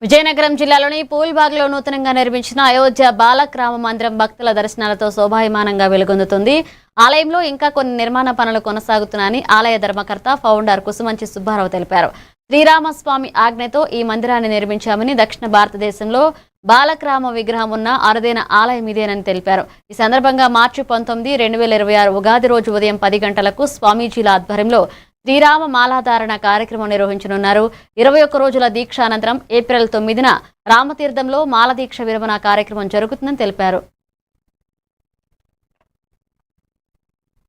విజయనగరం జిల్లాలోని పూల్బాగ్లో నూతనంగా నిర్మించిన అయోధ్య బాలక్ రామ మందిరం భక్తుల దర్శనాలతో శోభాయమానంగా వెలుగొందుతుంది. ఆలయంలో ఇంకా కొన్ని నిర్మాణ పనులు కొనసాగుతున్నాయని ఆలయ ధర్మకర్త ఫౌండర్ కుసుమంచి సుబ్బారావు తెలిపారు. శ్రీరామస్వామి ఆజ్ఞతో ఈ మందిరాన్ని నిర్మించామని, దక్షిణ భారతదేశంలో బాలక్ రామ విగ్రహం ఉన్న అరుదైన ఆలయం ఇదేనని తెలిపారు. ఈ సందర్భంగా మార్చి 19, 2026 ఉగాది రోజు ఉదయం 10 గంటలకు స్వామీజీల ఆధ్వర్యంలో శ్రీరామ మాలాధారణ కార్యక్రమం నిర్వహించనున్నారు. 21 రోజుల దీక్ష అనంతరం ఏప్రిల్ 9న రామతీర్థంలో మాలదీక్ష విరమణ కార్యక్రమం జరుగుతుందని తెలిపారు.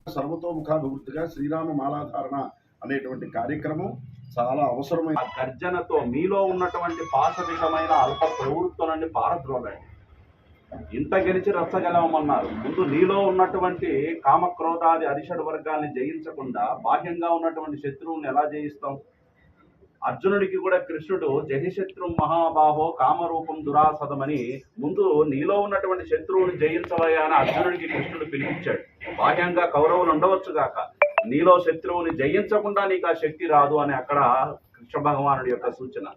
సర్వతోముఖాభివృద్ధిగా శ్రీరామ మాలాధారణ అనేటువంటి కార్యక్రమం చాలా అవసరమైన గర్జనతో మీలో ఉన్నటువంటి పాశవికమైన అల్ప ప్రవృత్తులన్నీ పారద్రోలండి. ఇంత గెలిచి రచ్చగలమన్నారు. ముందు నీలో ఉన్నటువంటి కామక్రోధాది అరిషడ్ వర్గాల్ని జయించకుండా బాహ్యంగా ఉన్నటువంటి శత్రువుని ఎలా జయిస్తాం? అర్జునుడికి కూడా కృష్ణుడు జహిశత్రు మహాబాహో కామరూపం దురాసదమని ముందు నీలో ఉన్నటువంటి శత్రువుని జయించవయ్యా అని అర్జునుడికి కృష్ణుడు పిలిపించాడు. బాహ్యంగా కౌరవులు ఉండవచ్చు గాక, నీలో శత్రువుని జయించకుండా నీకు ఆ శక్తి రాదు అని అక్కడ కృష్ణ భగవానుడి యొక్క సూచన.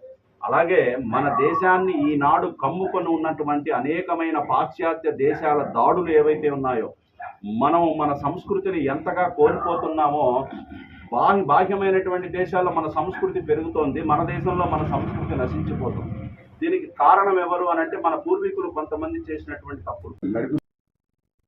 అలాగే మన దేశాన్ని ఈనాడు కమ్ముకొని ఉన్నటువంటి అనేకమైన పాశ్చాత్య దేశాల దాడులు ఏవైతే ఉన్నాయో, మనం మన సంస్కృతిని ఎంతగా కోల్పోతున్నామో, బాహ్యమైనటువంటి దేశాల్లో మన సంస్కృతి పెరుగుతోంది, మన దేశంలో మన సంస్కృతి నశించిపోతుంది. దీనికి కారణం ఎవరు అనంటే మన పూర్వీకులు కొంతమంది చేసినటువంటి తప్పులు.